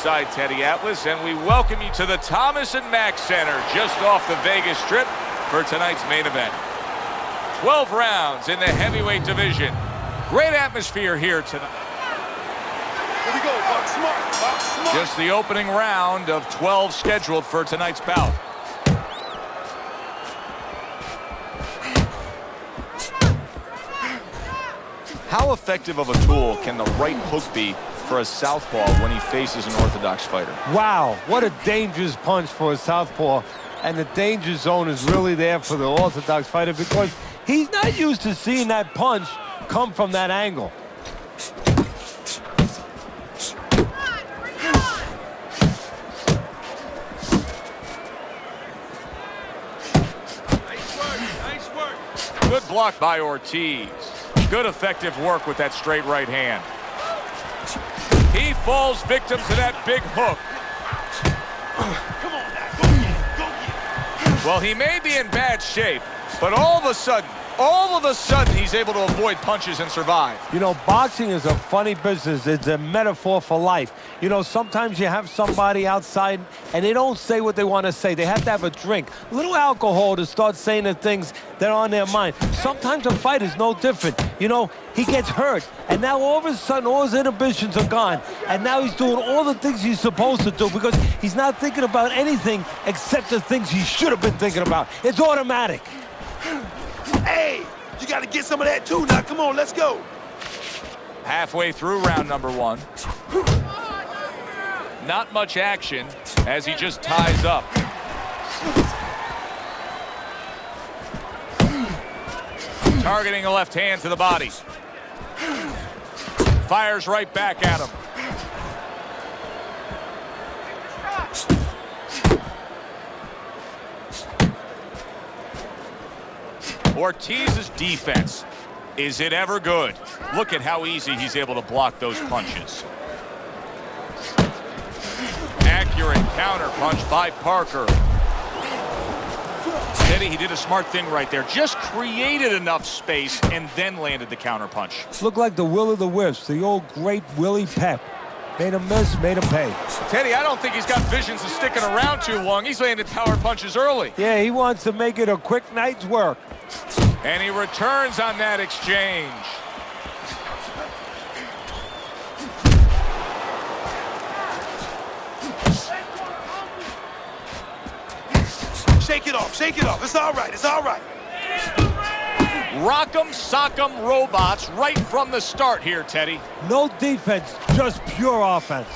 ringside, Teddy Atlas, and we welcome you to the Thomas and Mack Center just off the Vegas Strip for tonight's main event. 12 rounds in the heavyweight division. Great atmosphere here tonight. Here we go, box smart, box smart. Just the opening round of 12 scheduled for tonight's bout. How effective of a tool can the right hook be for a southpaw when he faces an orthodox fighter? Wow, what a dangerous punch for a southpaw. And the danger zone is really there for the orthodox fighter because he's not used to seeing that punch come from that angle. Nice work. Good block by Ortiz. Good effective work with that straight right hand. He falls victim to that big hook. Come on now, go get it, go get it. Well, he may be in bad shape, but all of a sudden, he's able to avoid punches and survive. You know, boxing is a funny business. It's a metaphor for life. You know, sometimes you have somebody outside and they don't say what they want to say. They have to have a drink, a little alcohol to start saying the things that are on their mind. Sometimes a fight is no different. You know, he gets hurt, and now all of a sudden, all his inhibitions are gone. And now he's doing all the things he's supposed to do because he's not thinking about anything except the things he should have been thinking about. It's automatic. Hey, you got to get some of that too now. Come on, let's go. Halfway through round number one. Not much action as he just ties up. Targeting a left hand to the body. Fires right back at him. Ortiz's defense, is it ever good? Look at how easy he's able to block those punches. Accurate counter punch by Parker. Teddy, he did a smart thing right there. Just created enough space and then landed the counter punch. Looked like the will of the wisps, the old great Willie Pep. Made him miss, made him pay. Teddy, I don't think he's got visions of sticking around too long. He's landed power punches early. Yeah, he wants to make it a quick night's work. And he returns on that exchange. Shake it off, shake it off. It's all right, it's all right. Rock'em sock'em robots right from the start here, Teddy. No defense, just pure offense.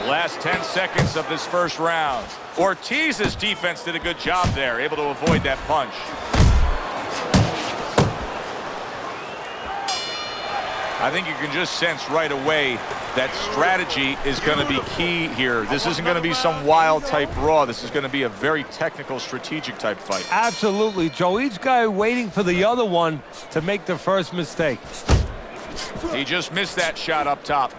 Last 10 seconds of this first round. Ortiz's defense did a good job there, able to avoid that punch. I think you can just sense right away that strategy is going to be key here. This isn't going to be some wild type Raw. This is going to be a very technical, strategic type fight. Absolutely, Joe. Each guy waiting for the other one to make the first mistake. He just missed that shot up top.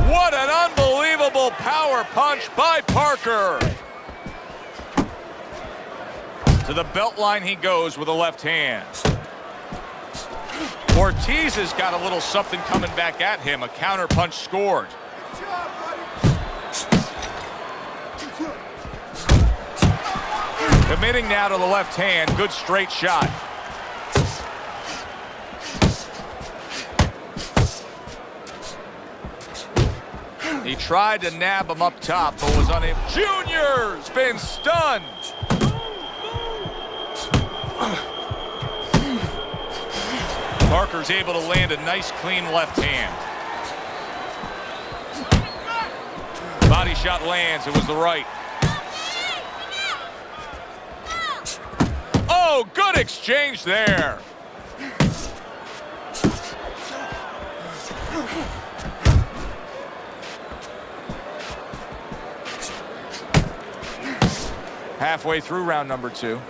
What an unbelievable power punch by Parker. To the belt line he goes with a left hand. Ortiz has got a little something coming back at him. A counter punch scored. Committing now to the left hand. Good straight shot. He tried to nab him up top, but was unable. Junior's been stunned. Parker's able to land a nice, clean left hand. Body shot lands. It was the right. Oh, good exchange there. Halfway through round number two.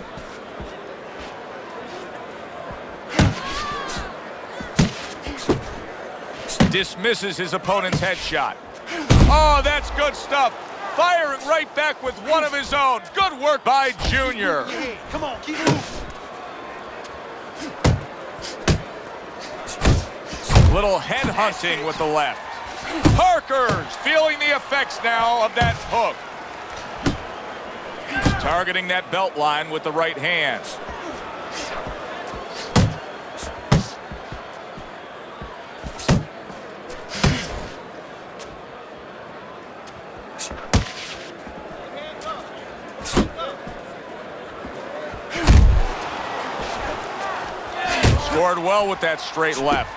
Dismisses his opponent's headshot. Oh, that's good stuff. Firing right back with one of his own. Good work by Junior. Yeah, come on, keep moving. Little head hunting with the left. Parker's feeling the effects now of that hook. He's targeting that belt line with the right hand. Scored well with that straight left.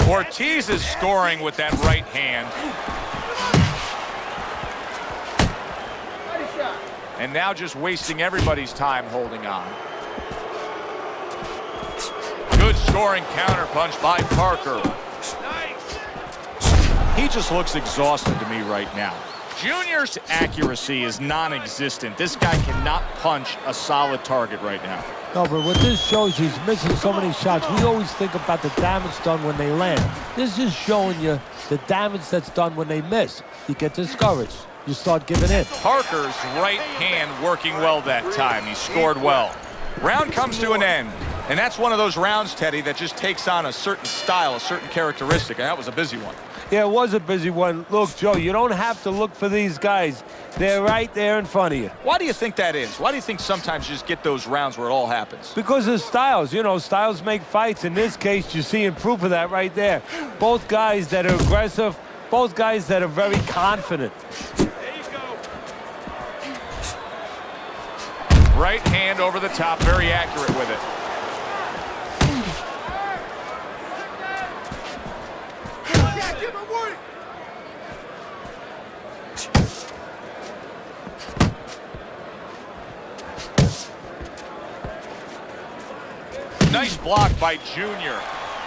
Ortiz is scoring with that right hand. And now just wasting everybody's time holding on. Good scoring counterpunch by Parker. He just looks exhausted to me right now. Junior's accuracy is non-existent. This guy cannot punch a solid target right now. No, but what this shows, he's missing so many shots. We always think about the damage done when they land. This is showing you the damage that's done when they miss. You get discouraged. You start giving in. Parker's right hand working well that time. He scored well. Round comes to an end. And that's one of those rounds, Teddy, that just takes on a certain style, a certain characteristic. And that was a busy one. Yeah, it was a busy one. Look, Joe, you don't have to look for these guys. They're right there in front of you. Why do you think that is? Why do you think sometimes you just get those rounds where it all happens? Because of styles. You know, styles make fights. In this case, you're seeing proof of that right there. Both guys that are aggressive, both guys that are very confident. There you go. Right hand over the top, very accurate with it. Nice block by Junior.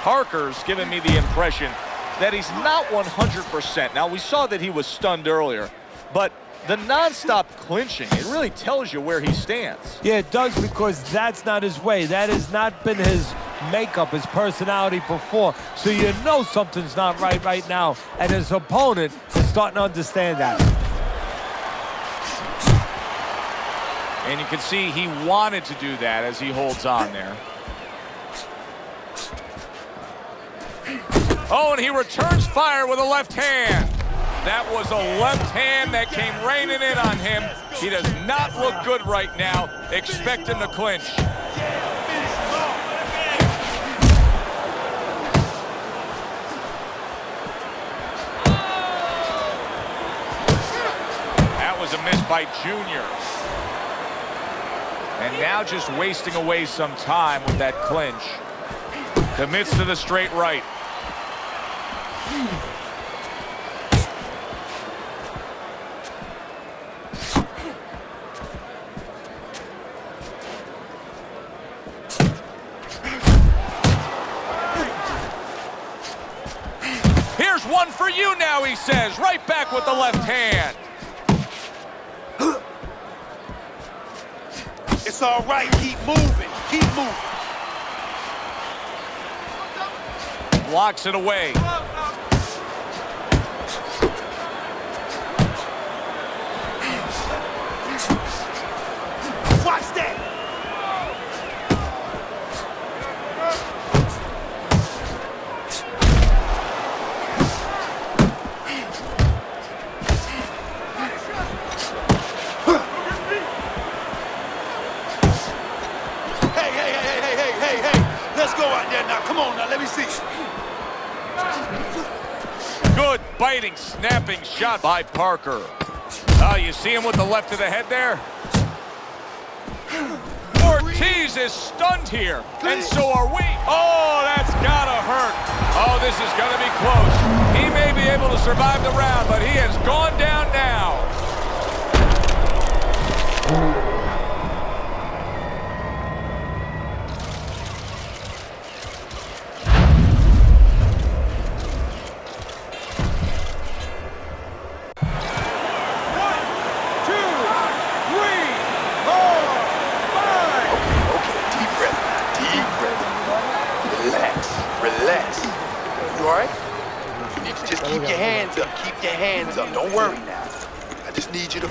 Parker's giving me the impression that he's not 100%. Now, we saw that he was stunned earlier, but the nonstop clinching, it really tells you where he stands. Yeah, it does, because that's not his way. That has not been his makeup, his personality before. So you know something's not right now, and his opponent is starting to understand that. And you can see he wanted to do that as he holds on there. Oh, and he returns fire with a left hand. That was a left hand that came raining in on him. He does not look good right now. Expect him to clinch. That was a miss by Junior. And now just wasting away some time with that clinch. Commits to the straight right. Here's one for you now, he says. Right back with the left hand. It's all right. Keep moving. Keep moving. Blocks it away. Watch that. Hey. Let's go out there now. Come on now. Let me see. Good biting, snapping shot by Parker. Oh, you see him with the left of the head there? Ortiz is stunned here, and so are we. Oh, that's gotta hurt. Oh, this is gonna be close. He may be able to survive the round, but he has gone down now. You all right? You need to just keep your hands up. Keep your hands up. Don't worry now. I just need you to...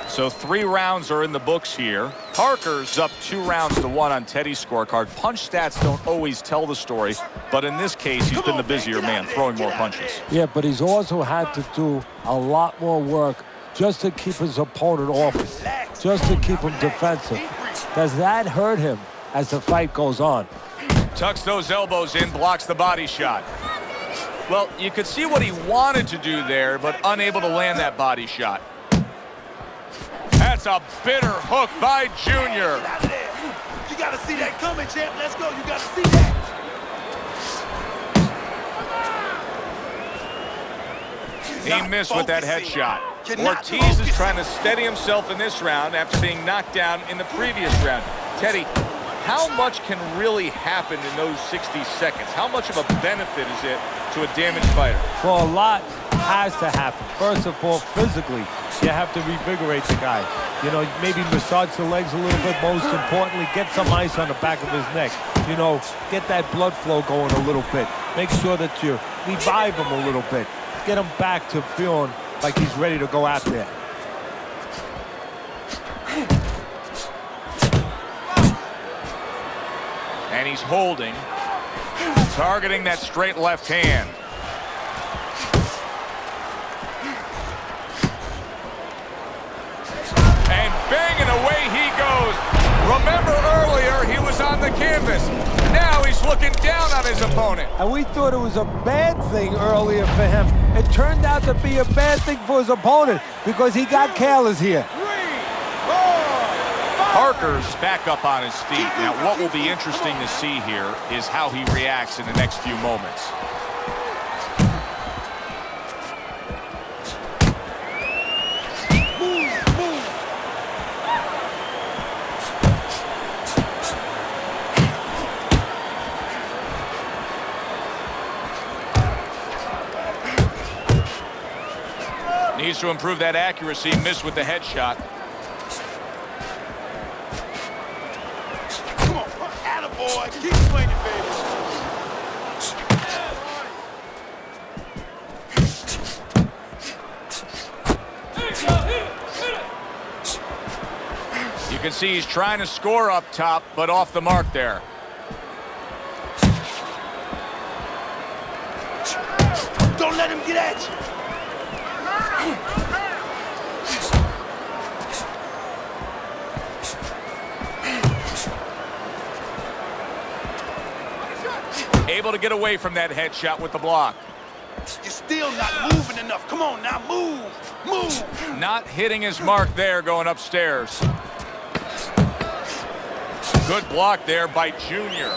So 3 rounds are in the books here. Parker's up 2 rounds to 1 on Teddy's scorecard. Punch stats don't always tell the story, but in this case, he's been the busier man, throwing more punches. Yeah, but he's also had to do a lot more work just to keep his opponent off him, just to keep him defensive. Does that hurt him as the fight goes on? Tucks those elbows in, blocks the body shot. Well, you could see what he wanted to do there, but unable to land that body shot. That's a bitter hook by Junior. Get out of there. You got to see that coming, champ. Let's go. You got to see that. He missed with that headshot. Ortiz is trying to steady himself in this round after being knocked down in the previous round. Teddy, how much can really happen in those 60 seconds? How much of a benefit is it to a damaged fighter? Well, a lot has to happen. First of all, physically, you have to revigorate the guy. You know, maybe massage the legs a little bit. Most importantly, get some ice on the back of his neck. You know, get that blood flow going a little bit. Make sure that you revive him a little bit. Get him back to feeling like he's ready to go out there. And he's holding, targeting that straight left hand. And banging away he goes. Remember earlier, he was on the canvas. Now he's looking down on his opponent. And we thought it was a bad thing earlier for him. It turned out to be a bad thing for his opponent because he got careless here. Parker's back up on his feet. Now, what will be interesting to see here is how he reacts in the next few moments. Needs to improve that accuracy. Missed with the headshot. Come on, attaboy. Keep swinging, baby. You can see he's trying to score up top, but off the mark there. Don't let him get at you. Able to get away from that headshot with the block. You're still not moving enough. Come on now, move, move. Not hitting his mark there going upstairs. Good block there by Junior.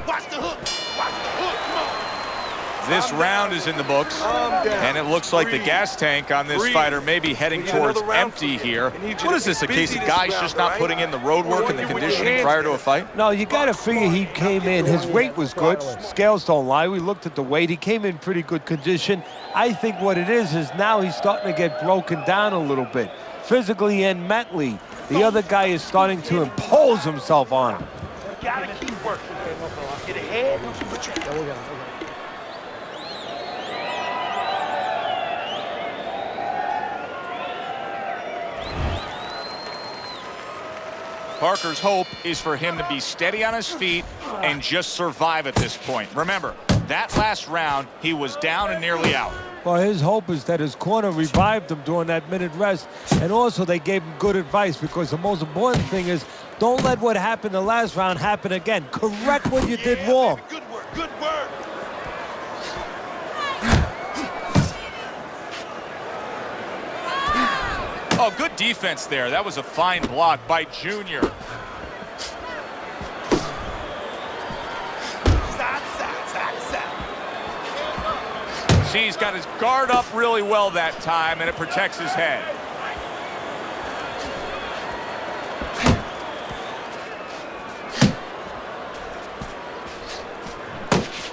Watch the hook. Watch the hook. Come on. This round is in the books, and it looks like the gas tank on this fighter may be heading towards empty here. What is this, a case of guys just not putting in the road work and the conditioning prior to a fight? No, you got to figure he came in. His weight was good. Scales don't lie. We looked at the weight. He came in pretty good condition. I think what it is now he's starting to get broken down a little bit, physically and mentally. The other guy is starting to impose himself on him. You gotta keep working. Get ahead. Put your... Parker's hope is for him to be steady on his feet and just survive at this point. Remember, that last round, he was down and nearly out. Well, his hope is that his corner revived him during that minute rest, and also they gave him good advice, because the most important thing is don't let what happened the last round happen again. Correct what you did wrong. Baby, good work, good work. Oh, good defense there. That was a fine block by Junior. Side, side, side, side. See, he's got his guard up really well that time, and it protects his head.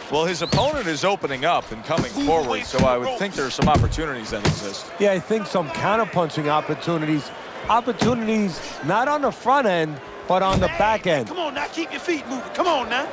Well, his opponent is opening up and coming forward, so I would think there are some opportunities that exist. Yeah, I think some counterpunching opportunities. Opportunities not on the front end, but on the back end. Come on now, keep your feet moving. Come on now.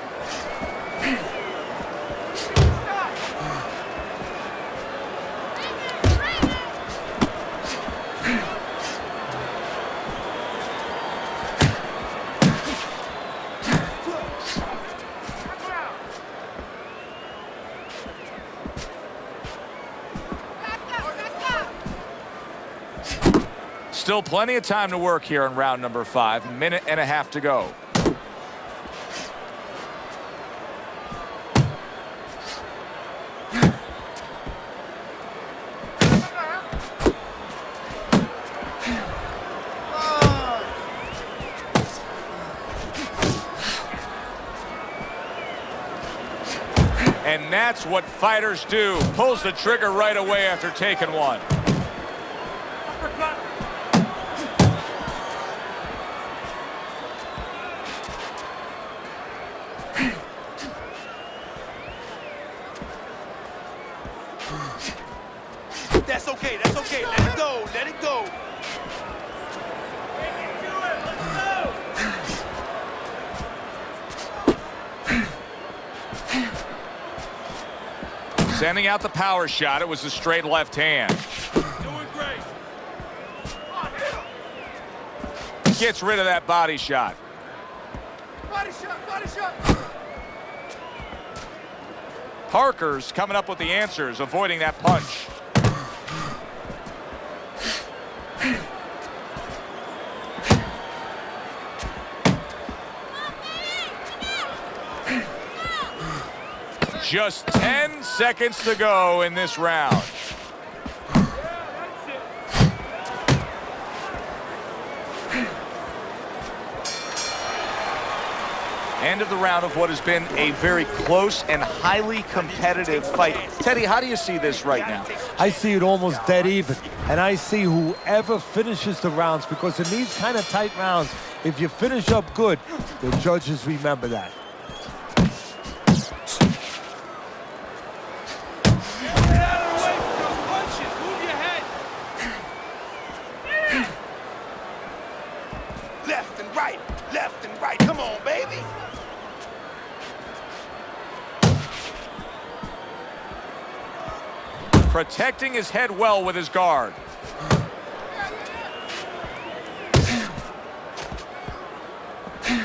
Still plenty of time to work here in round number 5. Minute and a half to go. And that's what fighters do. Pulls the trigger right away after taking one. That's okay, that's okay. Let it go, let it go. Sending out the power shot. It was a straight left hand. Doing great. Gets rid of that body shot. Body shot, body shot. Parker's coming up with the answers, avoiding that punch. Just 10 seconds to go in this round. End of the round of what has been a very close and highly competitive fight. Teddy, how do you see this right now? I see it almost dead even, and I see whoever finishes the rounds, because in these kind of tight rounds, if you finish up good, the judges remember that. Left and right, left and right. Come on, baby. Protecting his head well with his guard.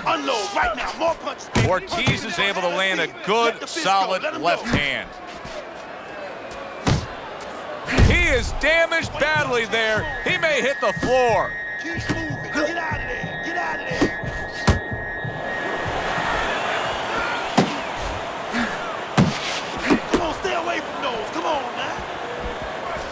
Unload right now. More punches, baby. Ortiz is able to land a good, solid left hand. He is damaged badly there. He may hit the floor. Keep moving. Get out of there. Get out of there. Come on, stay away from those. Come on now.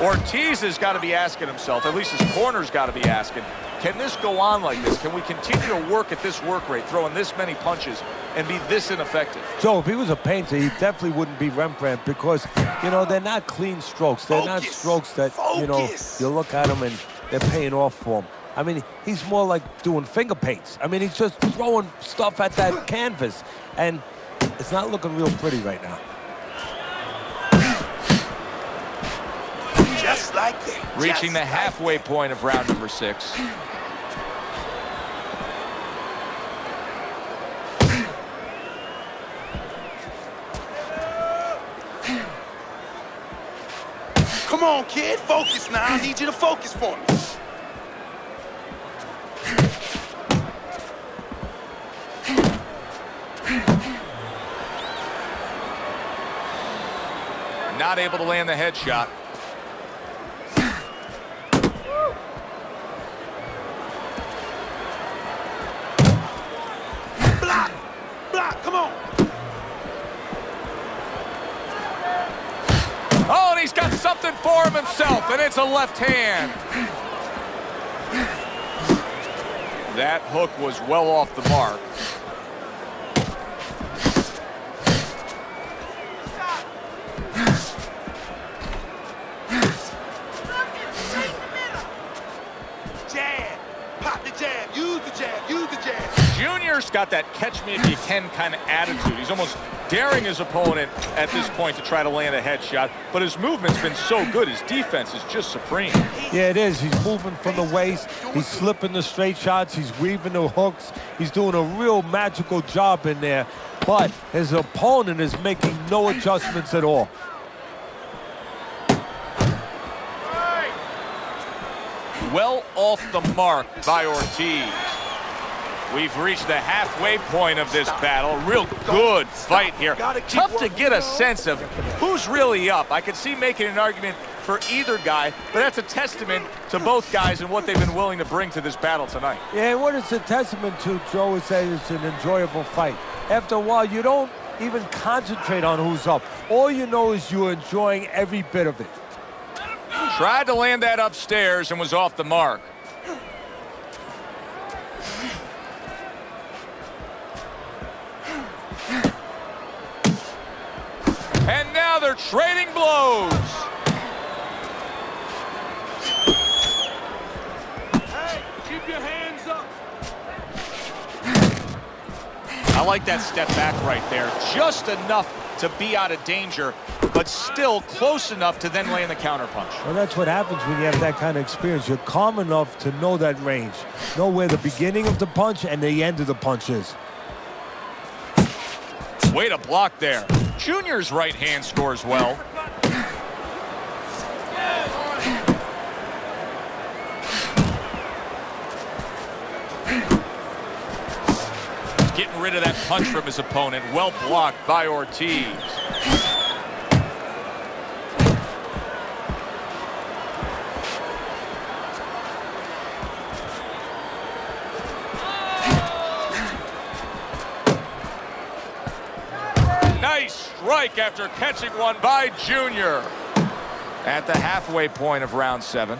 Ortiz has got to be asking himself, at least his corner's got to be asking, can this go on like this? Can we continue to work at this work rate, throwing this many punches, and be this ineffective? Joe, if he was a painter, he definitely wouldn't be Rembrandt, because, you know, they're not clean strokes. They're not strokes that, you know, you look at them and they're paying off for him. I mean, he's more like doing finger paints. I mean, he's just throwing stuff at that canvas, and it's not looking real pretty right now. Just like that. Reaching the halfway point of round number 6. Come on, kid. Focus now. I need you to focus for me. Not able to land the headshot. Block. Block. Come on. Oh, and he's got something for him himself, and it's a left hand. That hook was well off the mark. Pop the jab. Use the jab. Use the jab. Junior's got that catch-me-if-you-can kind of attitude. He's almost daring his opponent at this point to try to land a headshot, but his movement's been so good. His defense is just supreme. Yeah, it is. He's moving from the waist. He's slipping the straight shots. He's weaving the hooks. He's doing a real magical job in there, but his opponent is making no adjustments at all. Well off the mark by Ortiz. We've reached the halfway point of this battle. Real good fight here. Tough to get a sense of who's really up. I could see making an argument for either guy, but that's a testament to both guys and what they've been willing to bring to this battle tonight. Yeah, what it's a testament to, Joe, is that it's an enjoyable fight. After a while, you don't even concentrate on who's up. All you know is you're enjoying every bit of it. Tried to land that upstairs and was off the mark. And now they're trading blows. Hey, keep your hands up. I like that step back right there. Just enough to be out of danger, but still close enough to then land the counterpunch. Well, that's what happens when you have that kind of experience. You're calm enough to know that range, know where the beginning of the punch and the end of the punch is. Way to block there. Junior's right hand scores well. Getting rid of that punch from his opponent. Well blocked by Ortiz. Nice strike after catching one by Junior. At the halfway point of round 7.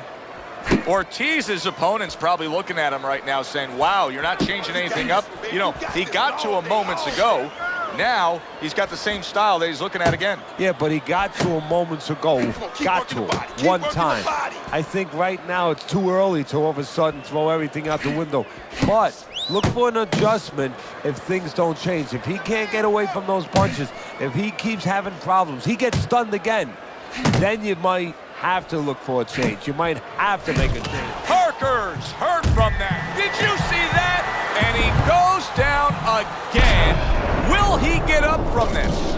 Ortiz's opponent's probably looking at him right now saying, wow, you're not changing anything up. You know, he got to him moments ago. Now he's got the same style that he's looking at again. Yeah, but he got to him moments ago. Got to him one time. I think right now it's too early to all of a sudden throw everything out the window. But look for an adjustment if things don't change. If he can't get away from those punches, if he keeps having problems, he gets stunned again, then you might have to look for a change. You might have to make a change. Parker's hurt from that. Did you see that? And he goes down again. Will he get up from this?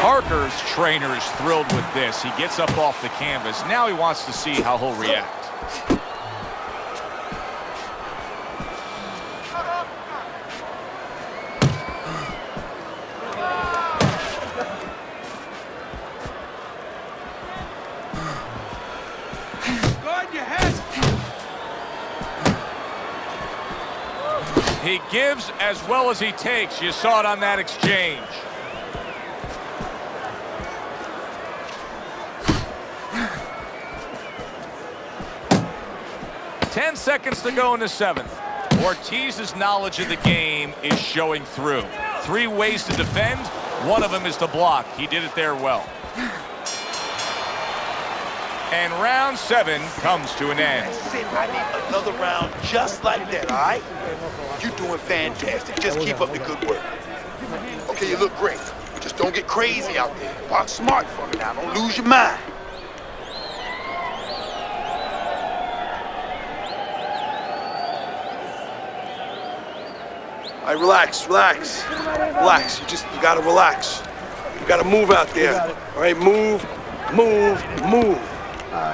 Parker's trainer is thrilled with this. He gets up off the canvas. Now he wants to see how he'll react. Guard your head. He gives as well as he takes. You saw it on that exchange. 10 seconds to go in the 7th. Ortiz's knowledge of the game is showing through. 3 ways to defend. One of them is to block. He did it there well. And round 7 comes to an end. That's it. I need another round just like that, all right? You're doing fantastic. Just keep up the good work. Okay, you look great. Just don't get crazy out there. Box smart for me now. Don't lose your mind. All right, relax. You gotta relax. You gotta move out there. All right, move.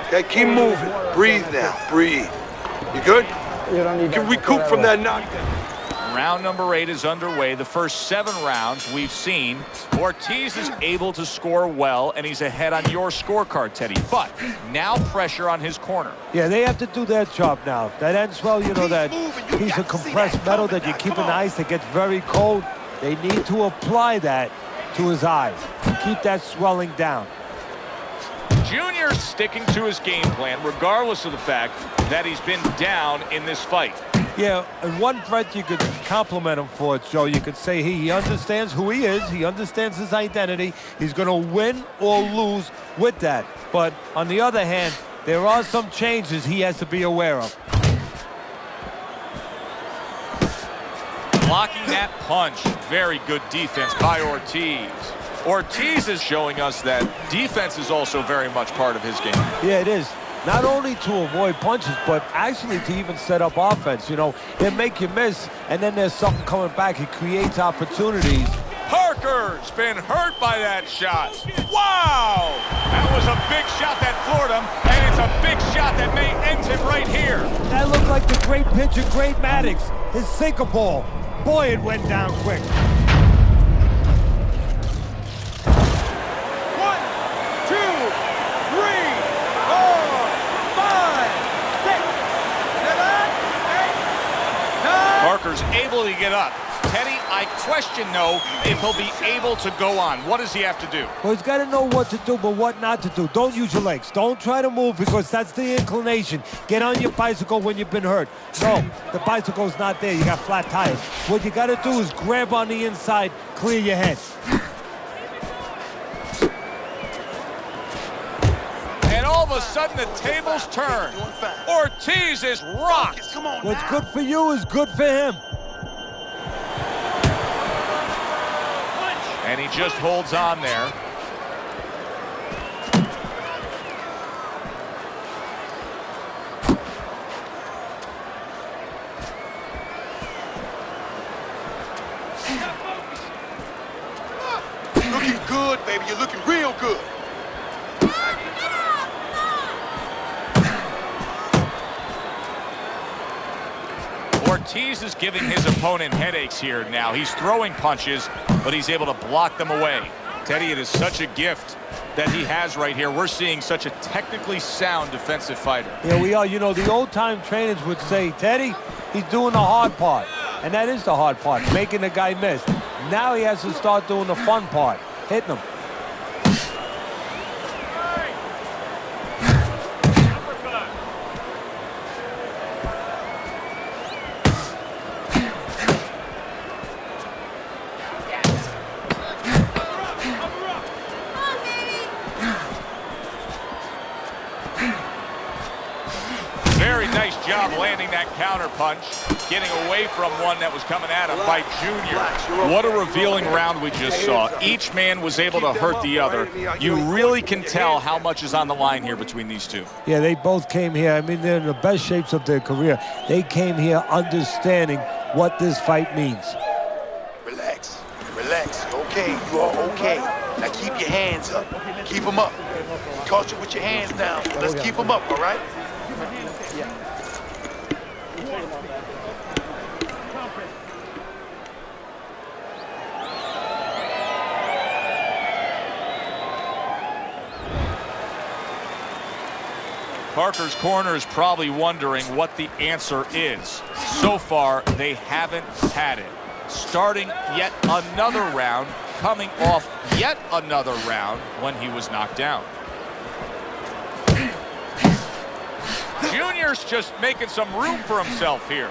Okay, keep moving. Breathe now, breathe. You good? You can recoup from that knockdown. Round number 8 is underway. The first 7 rounds we've seen. Ortiz is able to score well, and he's ahead on your scorecard, Teddy. But now pressure on his corner. Yeah, they have to do their job now. That ends well, you know, that piece of compressed metal that you keep in the ice that gets very cold. They need to apply that to his eyes. Keep that swelling down. Junior sticking to his game plan, regardless of the fact that he's been down in this fight. Yeah, and one threat you could compliment him for, Joe. You could say he understands who he is. He understands his identity. He's going to win or lose with that. But on the other hand, there are some changes he has to be aware of. Blocking that punch. Very good defense by Ortiz. Ortiz is showing us that defense is also very much part of his game. Yeah, it is. Not only to avoid punches, but actually to even set up offense. You know, he'll make you miss, and then there's something coming back. He creates opportunities. Parker's been hurt by that shot. Wow! That was a big shot that floored him, and it's a big shot that may end him right here. That looked like the great pitcher, Great Maddox. His sinker ball. Boy, it went down quick. 1, 2, 3, 4, 5, 6, 7, 8, 9. Parker's able to get up. Teddy, I question, though, if he'll be able to go on. What does he have to do? Well, he's got to know what to do, but what not to do. Don't use your legs. Don't try to move because that's the inclination. Get on your bicycle when you've been hurt. No, the bicycle's not there. You got flat tires. What you got to do is grab on the inside, clear your head. And all of a sudden, the tables turn. Ortiz is rocked. What's good for you is good for him. And he just holds on there. Looking good, baby. You're looking real good. Ortiz is giving his opponent headaches here now. He's throwing punches, but he's able to block them away. Teddy, it is such a gift that he has right here. We're seeing such a technically sound defensive fighter. Yeah, we are. You know, the old-time trainers would say, Teddy, he's doing the hard part. And that is the hard part, making the guy miss. Now he has to start doing the fun part, hitting him. Very nice job landing that counter punch, getting away from one that was coming at him by Junior. What a revealing round we just saw. Each man was able to hurt the other. You really can tell how much is on the line here between these two. Yeah, they both came here. I mean, they're in the best shapes of their career. They came here understanding what this fight means. Relax. Relax. You're okay. You are okay. Now keep your hands up. Keep them up. Caught you with your hands down. Let's keep them up, all right? Parker's corner is probably wondering what the answer is. So far, they haven't had it. Starting yet another round, coming off yet another round when he was knocked down. Junior's just making some room for himself here.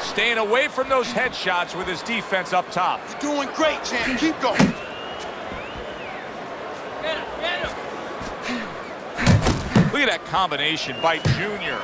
Staying away from those headshots with his defense up top. You're doing great, champ. Keep going. Look at that combination by Junior.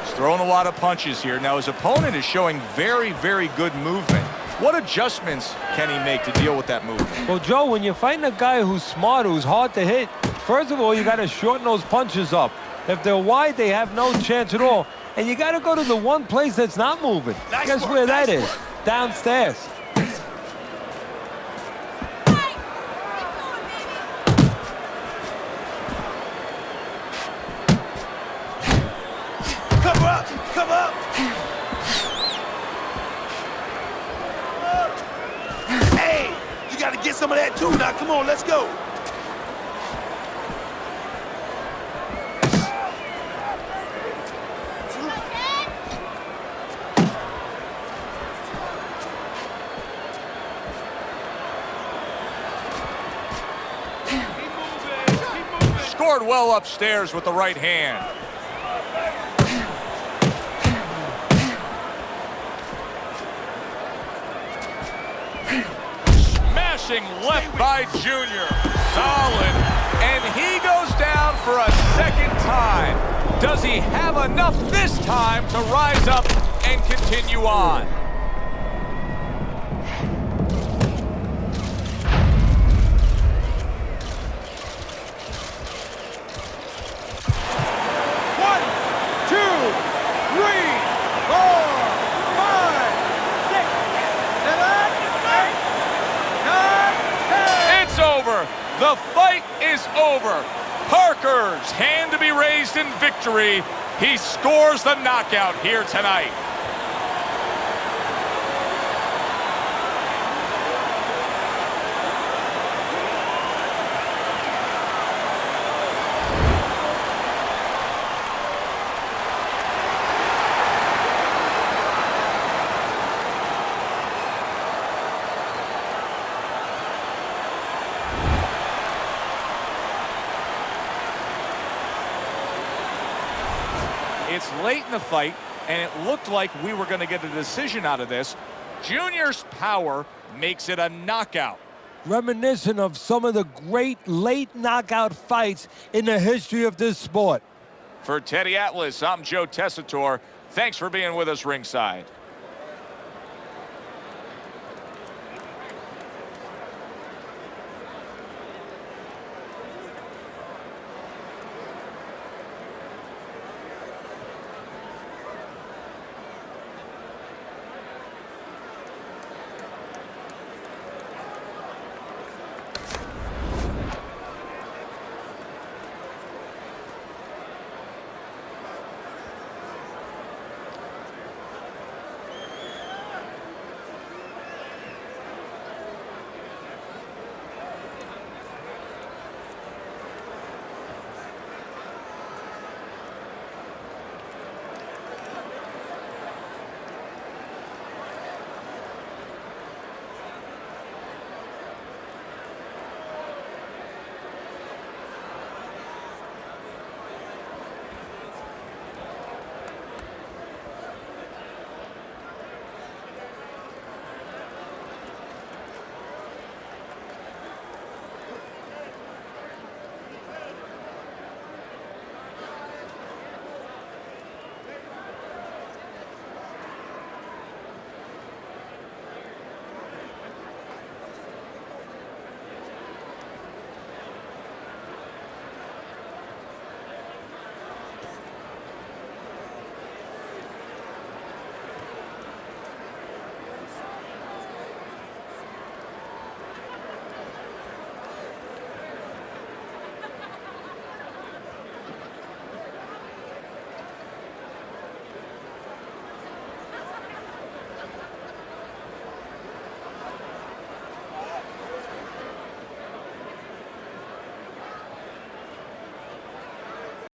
He's throwing a lot of punches here. Now his opponent is showing very, very good movement. What adjustments can he make to deal with that movement? Well, Joe, when you're fighting a guy who's smart, who's hard to hit, first of all, you got to shorten those punches up. If they're wide, they have no chance at all. And you got to go to the one place that's not moving. Guess where that is? Downstairs. Cover up! Cover up! some of that too. Now, come on, let's go. Scored well upstairs with the right hand. Smashing left by Junior. Solid. And he goes down for a second time. Does he have enough this time to rise up and continue on? The fight is over. Parker's hand to be raised in victory. He scores the knockout here tonight. It's late in the fight, and it looked like we were going to get a decision out of this. Junior's power makes it a knockout. Reminiscent of some of the great late knockout fights in the history of this sport. For Teddy Atlas, I'm Joe Tessitore. Thanks for being with us ringside.